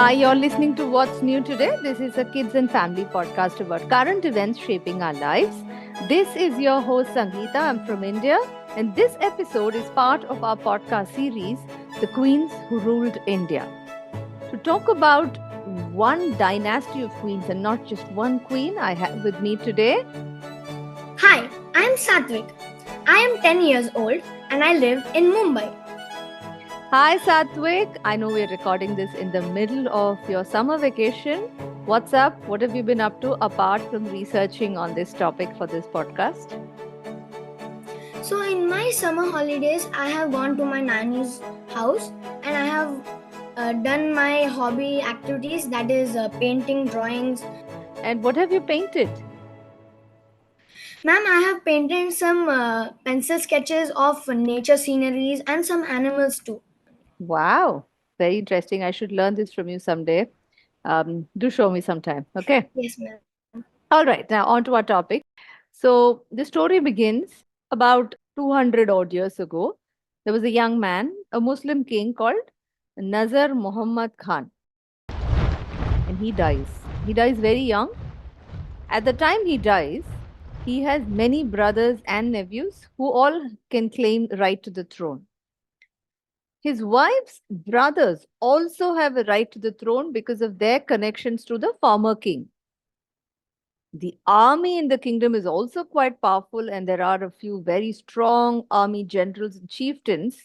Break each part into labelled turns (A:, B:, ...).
A: Hi, you're listening to What's New Today. This is a kids and family podcast about current events shaping our lives. This is your host, Sangeeta. I'm from India. And this episode is part of our podcast series, The Queens Who Ruled India. To talk about one dynasty of queens and not just one queen, I have with me today.
B: Hi, I'm Satvik. I am 10 years old and I live in Mumbai.
A: Hi, Satvik. I know we're recording this in the middle of your summer vacation. What's up? What have you been up to apart from researching on this topic for this podcast?
B: So, in my summer holidays, I have gone to my nanny's house and I have done my hobby activities, that is painting, drawings.
A: And what have you painted?
B: Ma'am, I have painted some pencil sketches of nature sceneries and some animals too.
A: Wow, very interesting. I should learn this from you someday. Do show me sometime. Okay.
B: Yes, ma'am.
A: All right. Now, on to our topic. So, the story begins about 200 odd years ago. There was a young man, a Muslim king called Nazar Muhammad Khan. And he dies. He dies very young. At the time he dies, he has many brothers and nephews who all can claim right to the throne. His wife's brothers also have a right to the throne because of their connections to the former king. The army in the kingdom is also quite powerful, and there are a few very strong army generals and chieftains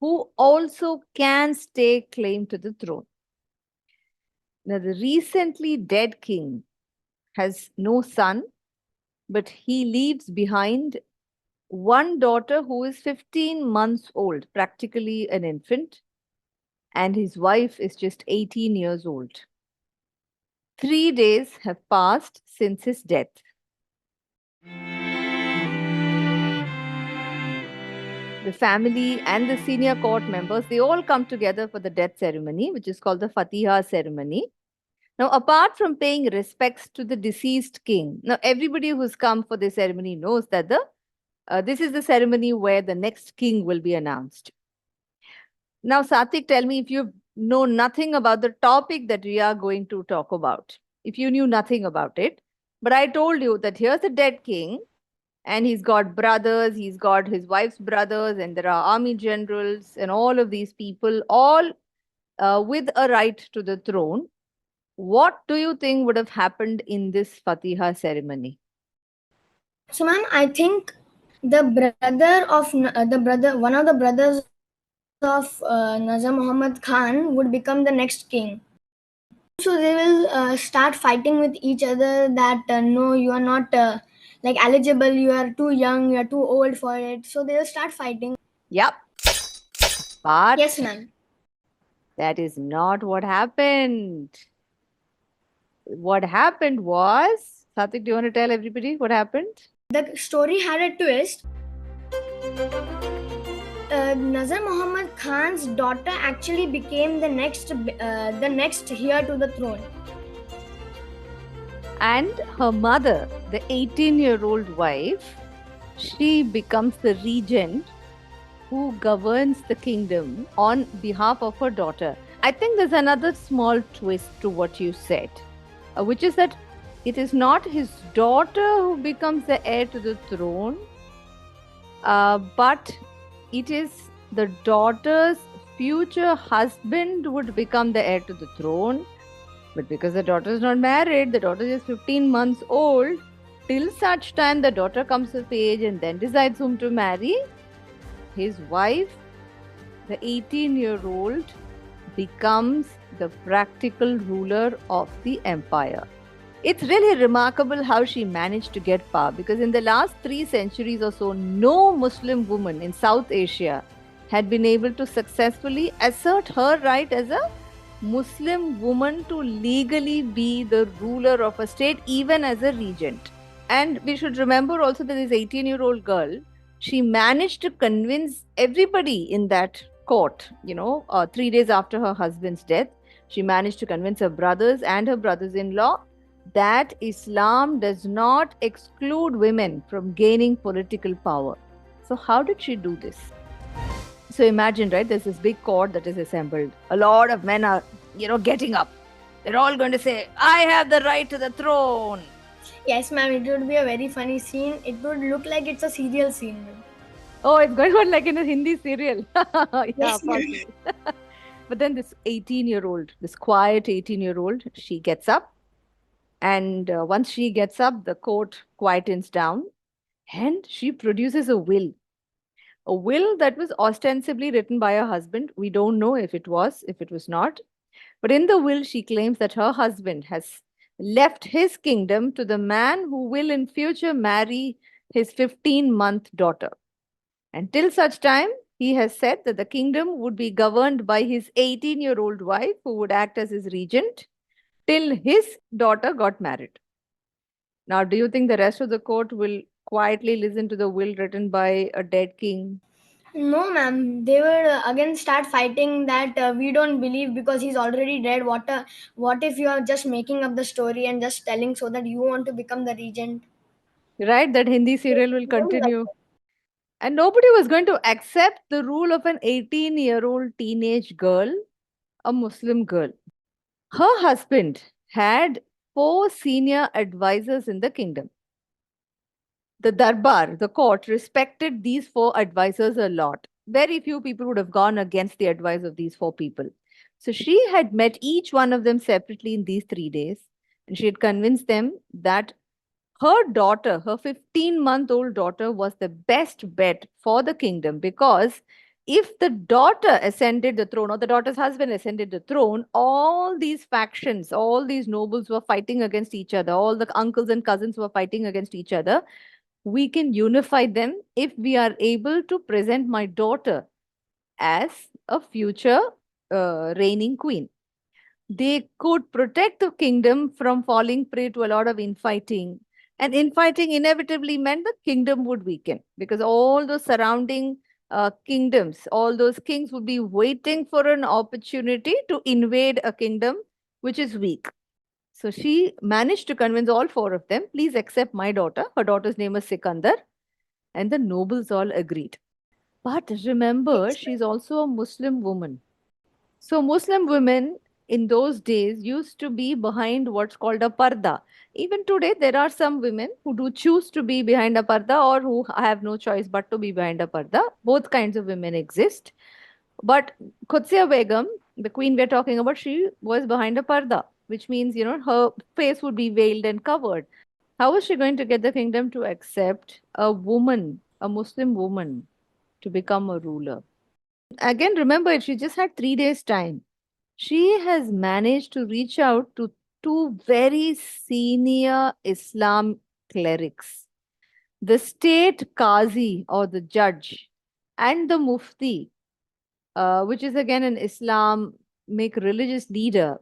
A: who also can stake claim to the throne. Now, the recently dead king has no son, but he leaves behind one daughter who is 15 months old, practically an infant, and his wife is just 18 years old. 3 days have passed since his death. The family and the senior court members, they all come together for the death ceremony, which is called the Fatiha ceremony. Now, apart from paying respects to the deceased king, now everybody who's come for this ceremony knows that this is the ceremony where the next king will be announced. Now, Satvik, tell me if you know nothing about the topic that we are going to talk about. If you knew nothing about it, but I told you that here's a dead king, and he's got brothers, he's got his wife's brothers, and there are army generals, and all of these people, all with a right to the throne. What do you think would have happened in this Fatiha ceremony?
B: So, ma'am, I think one of the brothers of Nazar Muhammad Khan would become the next king. So they will start fighting with each other that no, you are not eligible, you are too young, you are too old for it. So they will start fighting.
A: Yep. But
B: yes, ma'am.
A: That is not what happened. What happened was, Satvik, do you want to tell everybody what happened?
B: The story had a twist. Nazar Muhammad Khan's daughter actually became the next heir to the throne.
A: And her mother, the 18-year-old wife, she becomes the regent who governs the kingdom on behalf of her daughter. I think there's another small twist to what you said, which is that it is not his daughter who becomes the heir to the throne, but it is the daughter's future husband would become the heir to the throne. But because the daughter is not married, the daughter is 15 months old, till such time the daughter comes of age and then decides whom to marry, his wife, the 18-year-old, becomes the practical ruler of the empire. It's really remarkable how she managed to get power, because in the last 3 centuries or so, no Muslim woman in South Asia had been able to successfully assert her right as a Muslim woman to legally be the ruler of a state, even as a regent. And we should remember also that this 18-year-old girl, she managed to convince everybody in that court, 3 days after her husband's death. She managed to convince her brothers and her brothers-in-law that Islam does not exclude women from gaining political power. So how did she do this? So imagine, right, there's this big court that is assembled. A lot of men are getting up. They're all going to say, I have the right to the throne.
B: Yes, ma'am, it would be a very funny scene. It would look like it's a serial scene, ma'am.
A: Oh, it's going on like in a Hindi serial. Yeah,
B: Yes, ma'am.
A: possibly. But then this 18-year-old, this quiet 18-year-old, she gets up. And once she gets up, the court quietens down and she produces a will that was ostensibly written by her husband. We don't know if it was not. But in the will, she claims that her husband has left his kingdom to the man who will in future marry his 15-month daughter. Until such time, he has said that the kingdom would be governed by his 18-year-old wife, who would act as his regent, till his daughter got married. Now, do you think the rest of the court will quietly listen to the will written by a dead king?
B: No, ma'am. They would again start fighting that we don't believe because he's already dead. What if you are just making up the story and just telling so that you want to become the regent?
A: Right? That Hindi serial will continue. And nobody was going to accept the rule of an 18-year-old teenage girl, a Muslim girl. Her husband had 4 senior advisors in the kingdom. The Darbar, the court, respected these 4 advisors a lot. Very few people would have gone against the advice of these 4 people. So she had met each one of them separately in these 3 days, and she had convinced them that her daughter, her 15-month-old daughter, was the best bet for the kingdom, because if the daughter ascended the throne, or the daughter's husband ascended the throne, all these factions, all these nobles were fighting against each other, all the uncles and cousins were fighting against each other. We can unify them if we are able to present my daughter as a future reigning queen. They could protect the kingdom from falling prey to a lot of infighting. And infighting inevitably meant the kingdom would weaken, because all those surrounding kingdoms, all those kings would be waiting for an opportunity to invade a kingdom which is weak. So she managed to convince all 4 of them, please accept my daughter. Her daughter's name is Sikandar. And the nobles all agreed. But remember, she's also a Muslim woman. So Muslim women in those days used to be behind what's called a parda. Even today, there are some women who do choose to be behind a parda, or who have no choice but to be behind a parda. Both kinds of women exist. But Qudsiya Begum, the queen we're talking about, she was behind a parda, which means, her face would be veiled and covered. How was she going to get the kingdom to accept a woman, a Muslim woman, to become a ruler? Again, remember, she just had 3 days' time. She has managed to reach out to 2 very senior Islam clerics, the state Qazi, or the judge, and the Mufti, which is again an Islamic religious leader.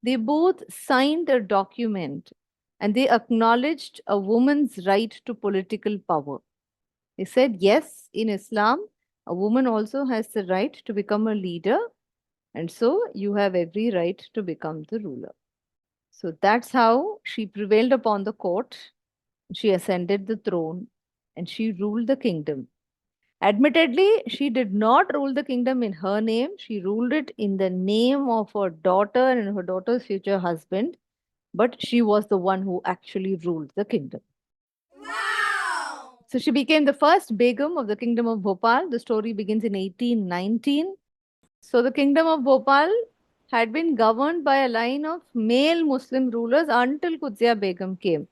A: They both signed a document and they acknowledged a woman's right to political power. They said, yes, in Islam, a woman also has the right to become a leader, and so you have every right to become the ruler. So that's how she prevailed upon the court. She ascended the throne and she ruled the kingdom. Admittedly, she did not rule the kingdom in her name. She ruled it in the name of her daughter and her daughter's future husband. But she was the one who actually ruled the kingdom. Wow! So she became the first Begum of the kingdom of Bhopal. The story begins in 1819. So the kingdom of Bhopal had been governed by a line of male Muslim rulers until Qudsiya Begum came.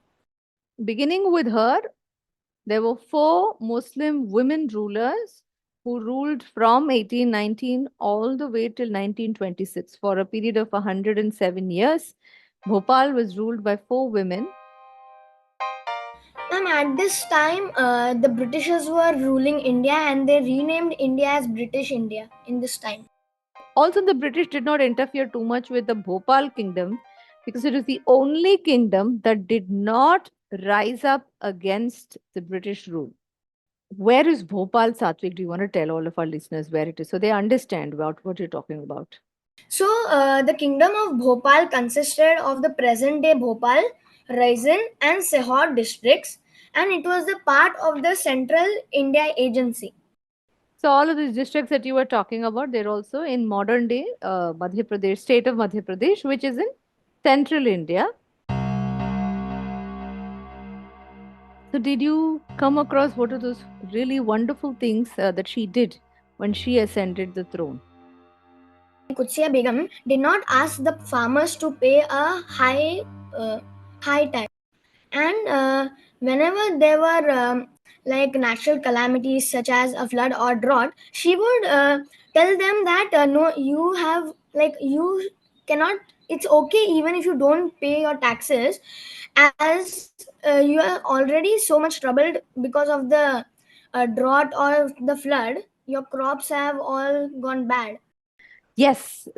A: Beginning with her, there were 4 Muslim women rulers who ruled from 1819 all the way till 1926. For a period of 107 years, Bhopal was ruled by 4 women.
B: And at this time, the Britishers were ruling India and they renamed India as British India in this time.
A: Also, the British did not interfere too much with the Bhopal kingdom, because it is the only kingdom that did not rise up against the British rule. Where is Bhopal, Satvik? Do you want to tell all of our listeners where it is so they understand about what you're talking about?
B: So, the kingdom of Bhopal consisted of the present day Bhopal, Raisin, and Sehor districts, and it was the part of the Central India Agency.
A: So all of these districts that you were talking about, they're also in modern day Madhya Pradesh, state of Madhya Pradesh, which is in central India. So did you come across what are those really wonderful things that she did when she ascended the throne?
B: Qudsiya Begum did not ask the farmers to pay a high tax, and whenever there were like natural calamities such as a flood or drought, she would tell them that no, you have like you cannot. It's okay even if you don't pay your taxes, as you are already so much troubled because of the drought or the flood. Your crops have all gone bad.
A: Yes,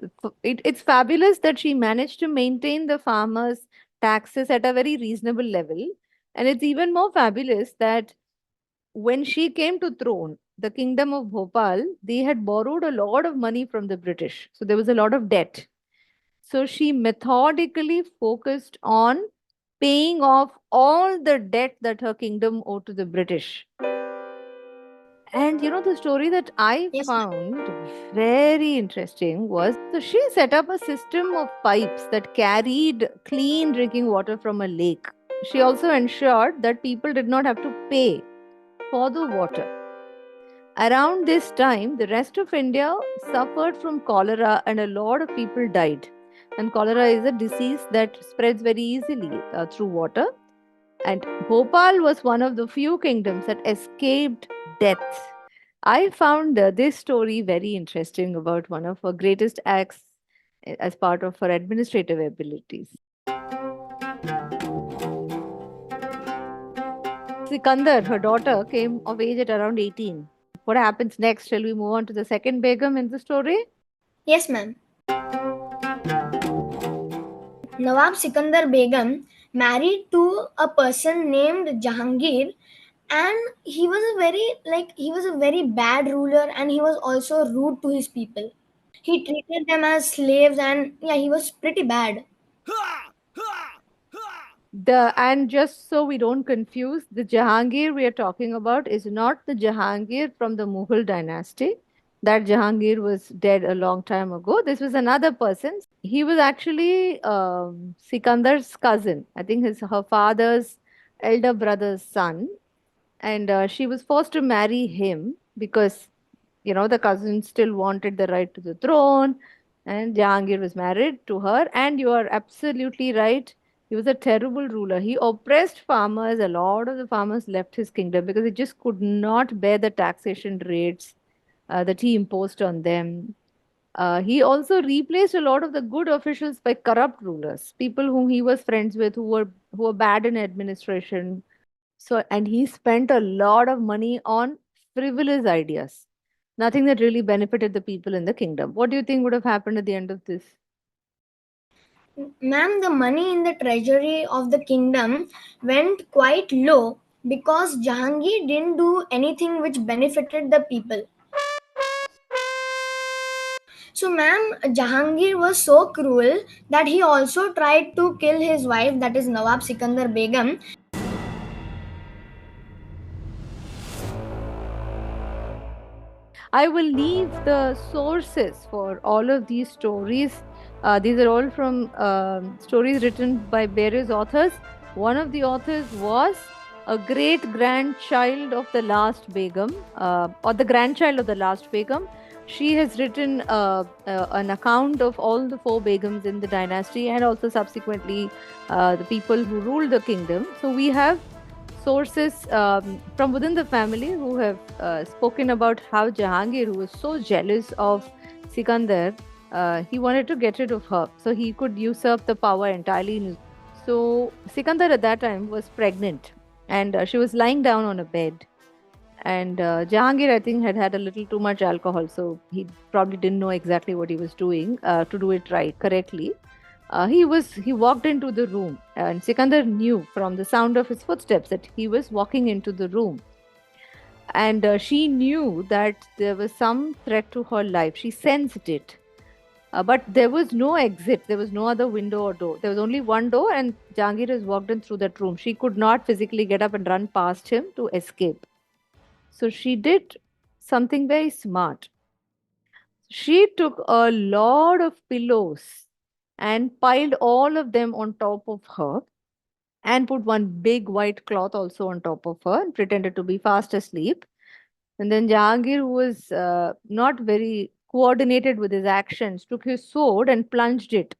A: it's fabulous that she managed to maintain the farmers' taxes at a very reasonable level. And it's even more fabulous that when she came to throne, the kingdom of Bhopal, they had borrowed a lot of money from the British. So there was a lot of debt. So she methodically focused on paying off all the debt that her kingdom owed to the British. And the story that I
B: Yes, ma'am.
A: found very interesting was so she set up a system of pipes that carried clean drinking water from a lake. She also ensured that people did not have to pay for the water. Around this time, the rest of India suffered from cholera and a lot of people died. And cholera is a disease that spreads very easily through water. And Bhopal was one of the few kingdoms that escaped death. I found this story very interesting about one of her greatest acts as part of her administrative abilities. Sikandar, her daughter, came of age at around 18. What happens next? Shall we move on to the second Begum in the story?
B: Yes, ma'am. Nawab Sikandar Begum married to a person named Jahangir, and he was a very bad ruler, and he was also rude to his people. He treated them as slaves, and yeah, he was pretty bad.
A: And just so we don't confuse, the Jahangir we are talking about is not the Jahangir from the Mughal dynasty. That Jahangir was dead a long time ago. This was another person. He was actually Sikandar's cousin. I think her father's elder brother's son, and she was forced to marry him because the cousin still wanted the right to the throne, and Jahangir was married to her. And you are absolutely right. He was a terrible ruler. He oppressed farmers. A lot of the farmers left his kingdom because he just could not bear the taxation rates that he imposed on them. He also replaced a lot of the good officials by corrupt rulers, people whom he was friends with, who were bad in administration. So, and he spent a lot of money on frivolous ideas, nothing that really benefited the people in the kingdom. What do you think would have happened at the end of this?
B: Ma'am, the money in the treasury of the kingdom went quite low because Jahangir didn't do anything which benefited the people. So, ma'am, Jahangir was so cruel that he also tried to kill his wife, that is Nawab Sikandar Begum.
A: I will leave the sources for all of these stories. These are all from stories written by various authors. One of the authors was a great grandchild of the last Begum, or the grandchild of the last Begum. She has written an account of all the four Begums in the dynasty and also subsequently the people who ruled the kingdom. So we have sources from within the family who have spoken about how Jahangir, who was so jealous of Sikandar, he wanted to get rid of her so he could usurp the power entirely in his. So Sikandar at that time was pregnant, and she was lying down on a bed. And Jahangir, I think, had had a little too much alcohol, so he probably didn't know exactly what he was doing to do it right, correctly. He walked into the room, and Sikandar knew from the sound of his footsteps that he was walking into the room. And she knew that there was some threat to her life. She sensed it. But there was no exit. There was no other window or door. There was only one door, and Jahangir has walked in through that room. She could not physically get up and run past him to escape. So she did something very smart. She took a lot of pillows and piled all of them on top of her and put one big white cloth also on top of her and pretended to be fast asleep. And then Jahangir, who was not very coordinated with his actions, took his sword and plunged it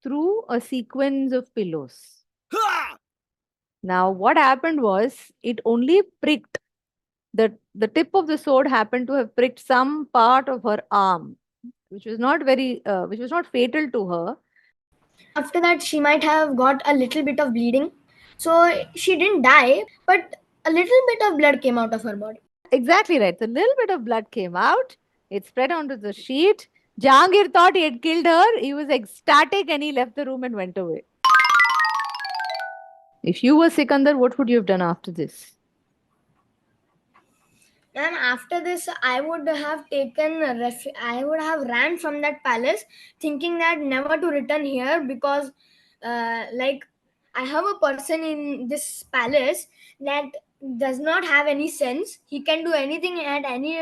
A: through a sequence of pillows. Now, what happened was it only pricked the tip of the sword happened to have pricked some part of her arm, which was not fatal to her.
B: After that, she might have got a little bit of bleeding. So she didn't die, but a little bit of blood came out of her body.
A: Exactly right. So a little bit of blood came out. It spread onto the sheet. Jahangir thought he had killed her. He was ecstatic and he left the room and went away. If you were Sikandar, what would you have done after this?
B: And after this, I would have I would have ran from that palace, thinking that never to return here because, like, I have a person in this palace that does not have any sense. He can do anything at any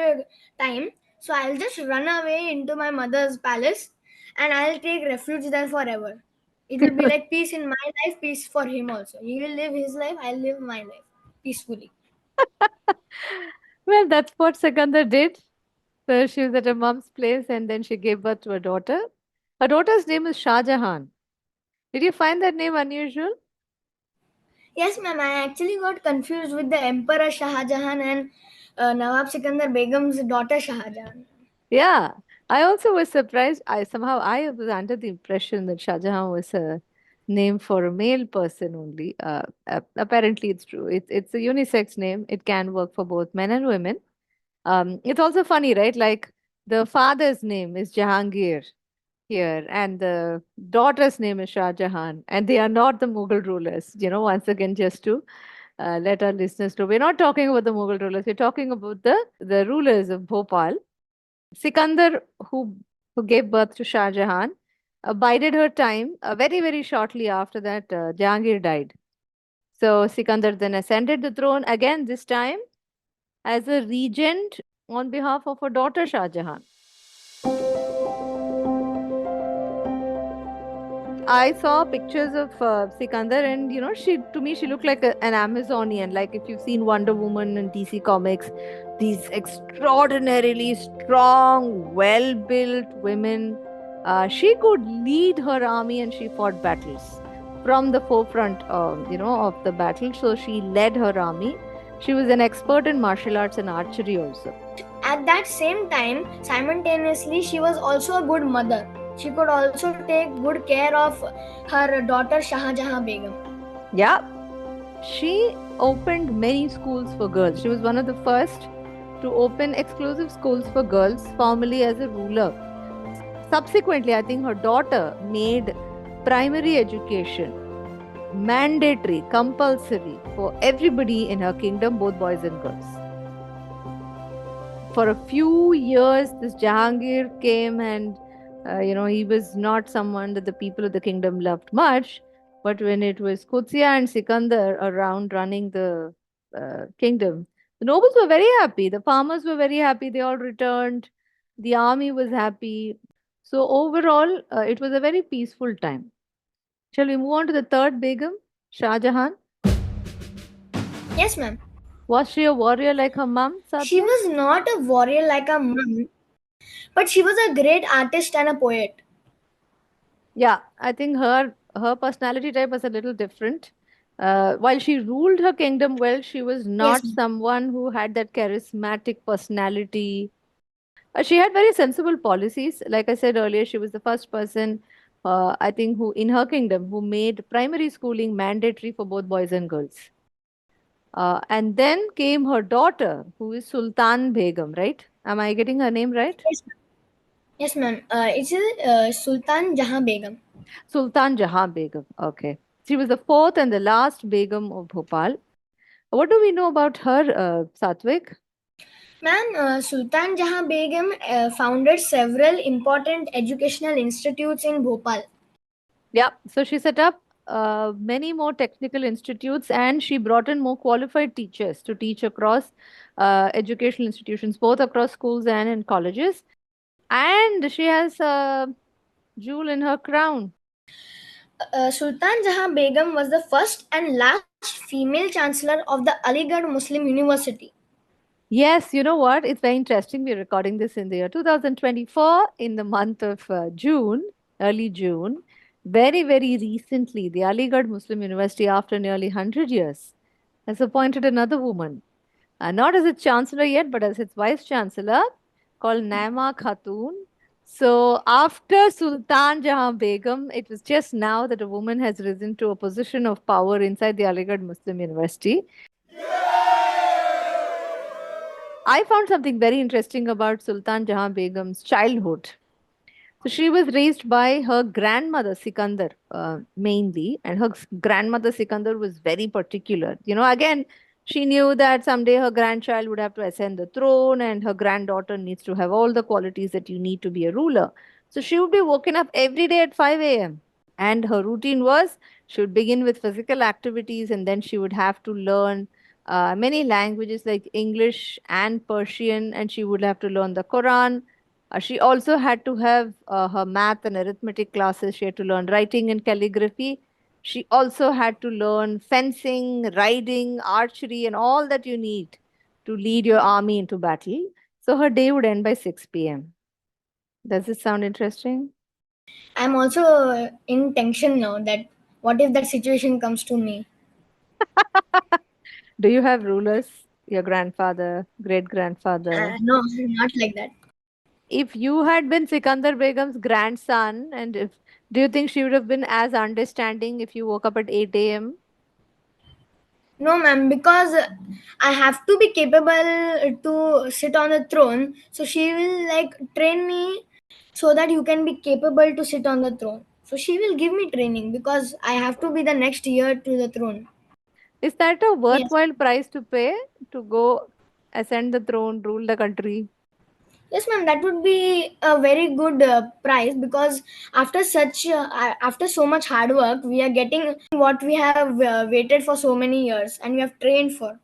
B: time. So I'll just run away into my mother's palace, and I'll take refuge there forever. It will be like peace in my life, peace for him also. He will live his life, I'll live my life peacefully.
A: Well, that's what Sikandar did. So she was at her mom's place and then she gave birth to a daughter. Her daughter's name is Shah Jahan. Did you find that name unusual?
B: Yes, ma'am. I actually got confused with the Emperor Shah Jahan and Nawab Sikandar Begum's daughter Shah Jahan.
A: Yeah. I also was surprised. I was under the impression that Shah Jahan was a name for a male person only. Apparently, it's true. It's a unisex name. It can work for both men and women. It's also funny, right? Like the father's name is Jahangir here, and the daughter's name is Shah Jahan, and they are not the Mughal rulers. Once again, just to let our listeners know, we're not talking about the Mughal rulers. We're talking about the rulers of Bhopal. Sikandar, who gave birth to Shah Jahan, bided her time. Very very shortly after that, Jahangir died. So Sikandar then ascended the throne again. This time as a regent on behalf of her daughter Shah Jahan. I saw pictures of Sikandar, and she to me she looked like an Amazonian. Like if you've seen Wonder Woman and DC Comics, these extraordinarily strong, well-built women. She could lead her army, and she fought battles from the forefront, of the battle. So she led her army. She was an expert in martial arts and archery also.
B: At that same time, simultaneously, she was also a good mother. She could also take good care of her daughter Shah Jahan Begum.
A: Yeah, she opened many schools for girls. She was one of the first to open exclusive schools for girls formally as a ruler. Subsequently, I think her daughter made primary education mandatory, compulsory for everybody in her kingdom, both boys and girls. For a few years, this Jahangir came and, he was not someone that the people of the kingdom loved much. But when it was Qutsia and Sikandar around running the kingdom, the nobles were very happy. The farmers were very happy. They all returned. The army was happy. So overall, it was a very peaceful time. Shall we move on to the third Begum, Shah Jahan?
B: Yes, ma'am.
A: Was she a warrior like her mum, Satya?
B: She was not a warrior like her mum, but she was a great artist and a poet.
A: Yeah, I think her personality type was a little different. While she ruled her kingdom well, she was not
B: Yes, ma'am.
A: someone who had that charismatic personality. She had very sensible policies. Like I said earlier, she was the first person, I think, who in her kingdom who made primary schooling mandatory for both boys and girls. And then came her daughter, who is Sultan Begum, right? Am I getting her name right?
B: Yes, ma'am. Yes, ma'am. It's Sultan Jahan Begum.
A: Sultan Jahan Begum. Okay. She was the fourth and the last Begum of Bhopal. What do we know about her, Satvik?
B: Ma'am, Sultan Jahan Begum founded several important educational institutes in Bhopal.
A: Yeah. So she set up many more technical institutes, and she brought in more qualified teachers to teach across educational institutions, both across schools and in colleges. And she has a jewel in her crown.
B: Sultan Jahan Begum was the first and last female chancellor of the Aligarh Muslim University.
A: Yes, you know what? It's very interesting. We're recording this in the year 2024 in the month of June, early June. Very, very recently, the Aligarh Muslim University, after nearly 100 years, has appointed another woman, not as its chancellor yet, but as its vice chancellor, called Naima Khatun. So, after Sultan Jahan Begum, it was just now that a woman has risen to a position of power inside the Aligarh Muslim University. I found something very interesting about Sultan Jahan Begum's childhood. So she was raised by her grandmother Sikandar mainly, and her grandmother Sikandar was very particular. You know, again, she knew that someday her grandchild would have to ascend the throne, and her granddaughter needs to have all the qualities that you need to be a ruler. So she would be woken up every day at 5 a.m. And her routine was she would begin with physical activities, and then she would have to learn many languages like English and Persian, and she would have to learn the Quran. She also had to have her math and arithmetic classes. She had to learn writing and calligraphy. She also had to learn fencing, riding, archery, and all that you need to lead your army into battle. So her day would end by 6 p.m. Does this sound interesting?
B: I'm also in tension now that what if that situation comes to me?
A: Do you have rulers? Your grandfather, great grandfather?
B: No, not like that.
A: If you had been Sikandar Begum's grandson, and if do you think she would have been as understanding if you woke up at 8 a.m.?
B: No, ma'am, because I have to be capable to sit on the throne. So she will like train me so that you can be capable to sit on the throne. So she will give me training because I have to be the next year to the throne.
A: Is that a
B: Yes.
A: worthwhile price to pay to go ascend the throne, rule the country?
B: Yes, ma'am. That would be a very good price because after so much hard work, we are getting what we have waited for so many years and we have trained for.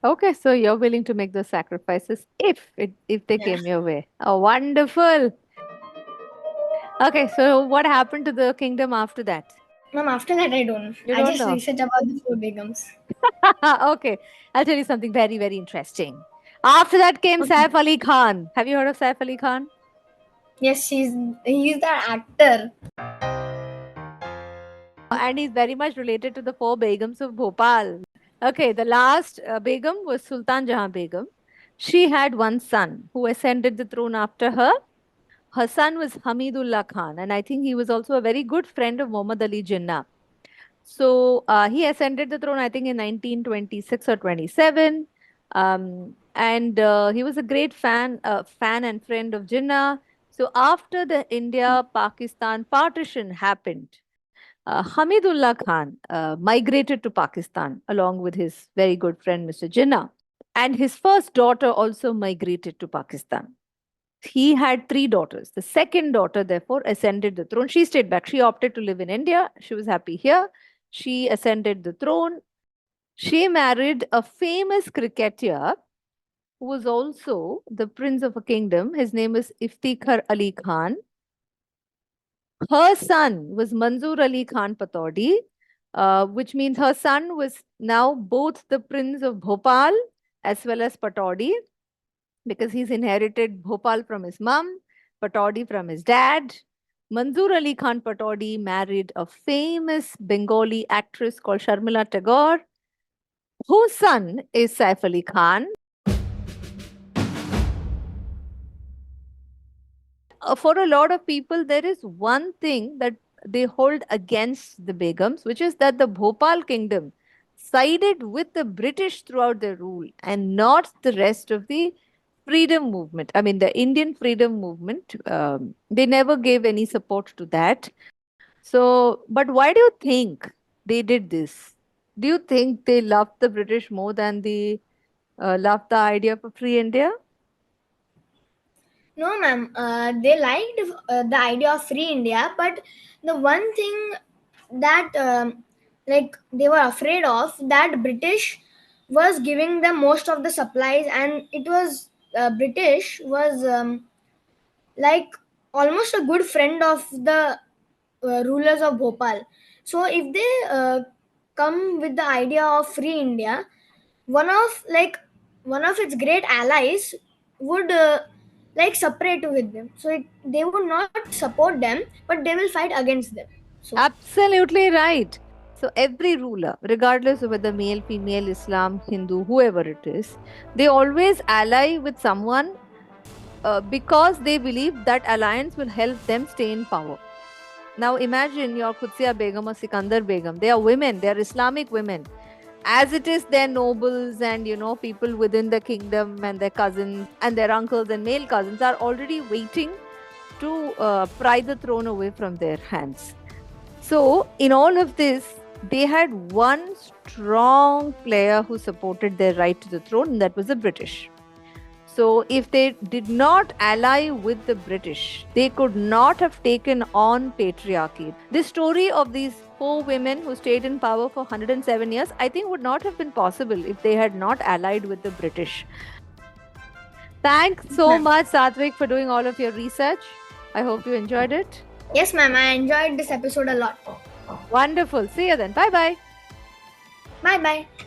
A: Okay, so you're willing to make those sacrifices if they
B: Yeah,
A: came your way. Oh, wonderful. Okay, so what happened to the kingdom after that?
B: ma'am. After that, I don't.
A: You
B: I
A: don't
B: just
A: know.
B: research about the four begums.
A: Okay, I'll tell you something very, very interesting. After that came
B: Okay.
A: Saif Ali Khan. Have you heard of Saif Ali Khan?
B: Yes, he's the actor.
A: And he's very much related to the four Begums of Bhopal. Okay, the last Begum was Sultan Jahan Begum. She had one son who ascended the throne after her. Her son was Hamidullah Khan, and I think he was also a very good friend of Muhammad Ali Jinnah. So he ascended the throne, I think, in 1926 or 27. And he was a great fan and friend of Jinnah. So after the India-Pakistan partition happened, Hamidullah Khan migrated to Pakistan along with his very good friend Mr. Jinnah. And his first daughter also migrated to Pakistan. He had three daughters. The second daughter, therefore, ascended the throne. She stayed back. She opted to live in India. She was happy here. She ascended the throne. She married a famous cricketer who was also the prince of a kingdom. His name is Iftikhar Ali Khan. Her son was Manzoor Ali Khan Patodi, which means her son was now both the prince of Bhopal as well as Patodi, because he's inherited Bhopal from his mum, Patodi from his dad. Manzoor Ali Khan Patodi married a famous Bengali actress called Sharmila Tagore, whose son is Saif Ali Khan. For a lot of people, there is one thing that they hold against the Begums, which is that the Bhopal kingdom sided with the British throughout their rule and not the rest of the freedom movement. I mean, the Indian freedom movement, they never gave any support to that. So, but why do you think they did this? Do you think they loved the British more than they loved the idea of a free India?
B: No, ma'am. They liked the idea of free India, but the one thing that like they were afraid of that British was giving them most of the supplies, and it was British was like almost a good friend of the rulers of Bhopal. So if they come with the idea of free India, one of one of its great allies would like separate with them. So they would not support them, but they will fight against them. So
A: Absolutely right. So every ruler, regardless of whether male, female, Islam, Hindu, whoever it is, they always ally with someone because they believe that alliance will help them stay in power. Now imagine your Qudsiya Begum or Sikandar Begum. They are women, they are Islamic women. As it is, their nobles and people within the kingdom and their cousins and their uncles and male cousins are already waiting to pry the throne away from their hands. So, in all of this, they had one strong player who supported their right to the throne, and that was the British. So, if they did not ally with the British, they could not have taken on patriarchy. This story of these 4 women who stayed in power for 107 years, I think would not have been possible if they had not allied with the British. Thanks so much, Satvik, for doing all of your research. I hope you enjoyed it.
B: yes, ma'am, I enjoyed this episode a lot.
A: Wonderful. See you then. Bye bye.
B: Bye bye.